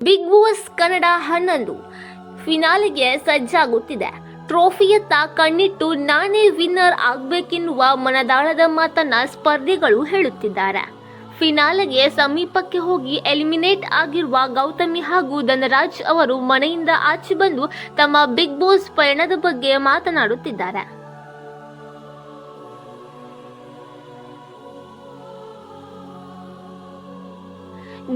Big Boss Kannada 11 ಫಿನಾಲೆಗೆ ಸಜ್ಜಾಗುತ್ತಿದೆ. ಟ್ರೋಫಿಯತ್ತ ಕಣ್ಣಿಟ್ಟು ನಾನೇ ವಿನ್ನರ್ ಆಗ್ಬೇಕೆನ್ನುವ ಮನದಾಳದ ಮಾತನ್ನ ಸ್ಪರ್ಧಿಗಳು ಹೇಳುತ್ತಿದ್ದಾರೆ. ಫಿನಾಲೆಗೆ ಸಮೀಪಕ್ಕೆ ಹೋಗಿ ಎಲಿಮಿನೇಟ್ ಆಗಿರುವ ಗೌತಮಿ ಹಾಗೂ ಧನರಾಜ್ ಅವರು ಮನೆಯಿಂದ ಆಚೆ ಬಂದು ತಮ್ಮ ಬಿಗ್ ಬಾಸ್ ಪಯಣದ ಬಗ್ಗೆ ಮಾತನಾಡುತ್ತಿದ್ದಾರೆ.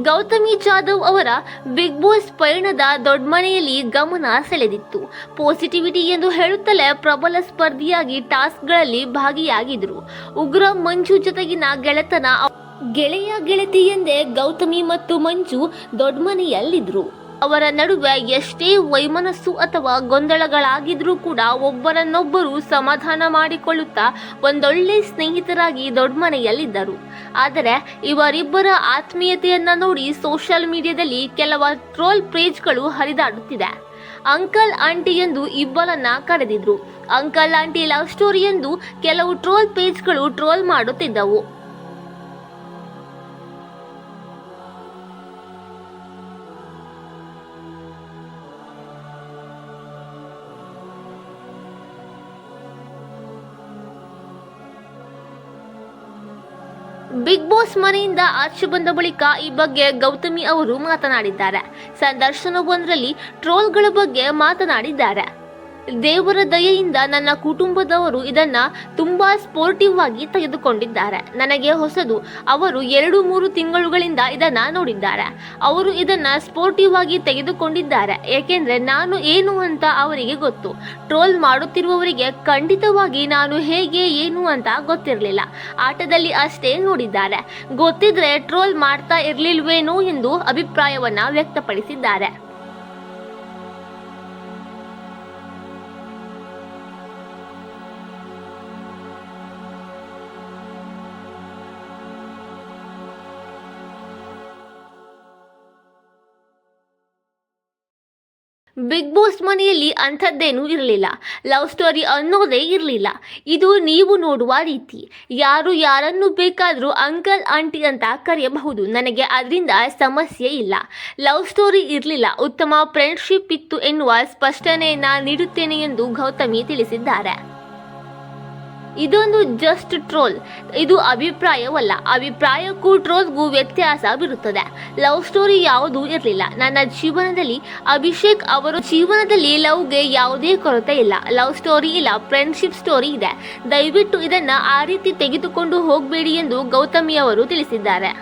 ಗೌತಮಿ ಜಾಧವ್ ಅವರ ಬಿಗ್ ಬಾಸ್ ಪಯಣದ ದೊಡ್ಡಮನೆಯಲ್ಲಿ ಗಮನ ಸೆಳೆದಿತ್ತು. ಪಾಸಿಟಿವಿಟಿ ಎಂದು ಹೇಳುತ್ತಲೇ ಪ್ರಬಲ ಸ್ಪರ್ಧಿಯಾಗಿ ಟಾಸ್ಕ್ಗಳಲ್ಲಿ ಭಾಗಿಯಾಗಿದ್ರು. ಉಗ್ರ ಮಂಜು ಜೊತೆಗಿನ ಗೆಳೆತನ, ಗೆಳೆಯ ಗೆಳತಿ ಎಂದೇ ಗೌತಮಿ ಮತ್ತು ಮಂಜು ದೊಡ್ಡಮನೆಯಲ್ಲಿದ್ರು. ಅವರ ನಡುವೆ ಎಷ್ಟೇ ವೈಮನಸ್ಸು ಅಥವಾ ಗೊಂದಲಗಳಾಗಿದ್ರೂ ಕೂಡ ಒಬ್ಬರನ್ನೊಬ್ಬರು ಸಮಾಧಾನ ಮಾಡಿಕೊಳ್ಳುತ್ತಾ ಒಂದೊಳ್ಳೆ ಸ್ನೇಹಿತರಾಗಿ ದೊಡ್ಡಮನೆಯಲ್ಲಿದ್ದರು. ಆದರೆ ಇವರಿಬ್ಬರ ಆತ್ಮೀಯತೆಯನ್ನ ನೋಡಿ ಸೋಷಿಯಲ್ ಮೀಡಿಯಾದಲ್ಲಿ ಕೆಲವು ಟ್ರೋಲ್ ಪೇಜ್ಗಳು ಹರಿದಾಡುತ್ತಿದೆ. ಅಂಕಲ್ ಆಂಟಿ ಎಂದು ಇಬ್ಬರನ್ನ ಕರೆದಿದ್ರು. ಅಂಕಲ್ ಆಂಟಿ ಲವ್ ಸ್ಟೋರಿ ಎಂದು ಕೆಲವು ಟ್ರೋಲ್ ಪೇಜ್ಗಳು ಟ್ರೋಲ್ ಮಾಡುತ್ತಿದ್ದವು. ಬಿಗ್ ಬಾಸ್ ಮನೆಯಿಂದ ಆಚೆ ಬಂದ ಬಳಿಕ ಈ ಬಗ್ಗೆ ಗೌತಮಿ ಅವರು ಮಾತನಾಡಿದ್ದಾರೆ. ಸಂದರ್ಶನವೊಂದರಲ್ಲಿ ಟ್ರೋಲ್ಗಳ ಬಗ್ಗೆ ಮಾತನಾಡಿದ್ದಾರೆ. ದೇವರ ದಯೆಯಿಂದ ನನ್ನ ಕುಟುಂಬದವರು ಇದನ್ನ ತುಂಬಾ ಸ್ಪೋರ್ಟಿವ್ ಆಗಿ ತೆಗೆದುಕೊಂಡಿದ್ದಾರೆ. ನನಗೆ ಹೊಸದು. ಅವರು 2-3 ತಿಂಗಳುಗಳಿಂದ ಇದನ್ನ ನೋಡಿದ್ದಾರೆ. ಅವರು ಇದನ್ನ ಸ್ಪೋರ್ಟಿವ್ ಆಗಿ ತೆಗೆದುಕೊಂಡಿದ್ದಾರೆ. ಏಕೆಂದ್ರೆ ನಾನು ಏನು ಅಂತ ಅವರಿಗೆ ಗೊತ್ತು. ಟ್ರೋಲ್ ಮಾಡುತ್ತಿರುವವರಿಗೆ ಖಂಡಿತವಾಗಿ ನಾನು ಹೇಗೆ ಏನು ಅಂತ ಗೊತ್ತಿರಲಿಲ್ಲ. ಆಟದಲ್ಲಿ ಅಷ್ಟೇ ನೋಡಿದ್ದಾರೆ. ಗೊತ್ತಿದ್ರೆ ಟ್ರೋಲ್ ಮಾಡ್ತಾ ಇರ್ಲಿಲ್ವೇನೋ ಎಂದು ಅಭಿಪ್ರಾಯವನ್ನ ವ್ಯಕ್ತಪಡಿಸಿದ್ದಾರೆ. ಬಿಗ್ ಬಾಸ್ ಮನೆಯಲ್ಲಿ ಅಂಥದ್ದೇನೂ ಇರಲಿಲ್ಲ. ಲವ್ ಸ್ಟೋರಿ ಅನ್ನೋದೇ ಇರಲಿಲ್ಲ. ಇದು ನೀವು ನೋಡುವ ರೀತಿ. ಯಾರು ಯಾರನ್ನು ಬೇಕಾದರೂ ಅಂಕಲ್ ಆಂಟಿ ಅಂತ ಕರೆಯಬಹುದು. ನನಗೆ ಅದರಿಂದ ಸಮಸ್ಯೆ ಇಲ್ಲ. ಲವ್ ಸ್ಟೋರಿ ಇರಲಿಲ್ಲ. ಉತ್ತಮ ಫ್ರೆಂಡ್ಶಿಪ್ ಇತ್ತು ಎನ್ನುವ ಸ್ಪಷ್ಟನೆಯನ್ನ ನೀಡುತ್ತೇನೆ ಎಂದು ಗೌತಮಿ ತಿಳಿಸಿದ್ದಾರೆ. ಇದೊಂದು ಜಸ್ಟ್ ಟ್ರೋಲ್. ಇದು ಅಭಿಪ್ರಾಯವಲ್ಲ. ಅಭಿಪ್ರಾಯಕ್ಕೂ ಟ್ರೋಲ್ಗೂ ವ್ಯತ್ಯಾಸವಿರುತ್ತದೆ. ಲವ್ ಸ್ಟೋರಿ ಯಾವುದೂ ಇರಲಿಲ್ಲ ನನ್ನ ಜೀವನದಲ್ಲಿ. ಅಭಿಷೇಕ್ ಅವರ ಜೀವನದಲ್ಲಿ ಲವ್ಗೆ ಯಾವುದೇ ಕೊರತೆ ಇಲ್ಲ. ಲವ್ ಸ್ಟೋರಿ ಇಲ್ಲ, ಫ್ರೆಂಡ್ಶಿಪ್ ಸ್ಟೋರಿ ಇದೆ. ದಯವಿಟ್ಟು ಇದನ್ನ ಆ ರೀತಿ ತೆಗೆದುಕೊಂಡು ಹೋಗಬೇಡಿ ಎಂದು ಗೌತಮಿ ಅವರು ತಿಳಿಸಿದ್ದಾರೆ.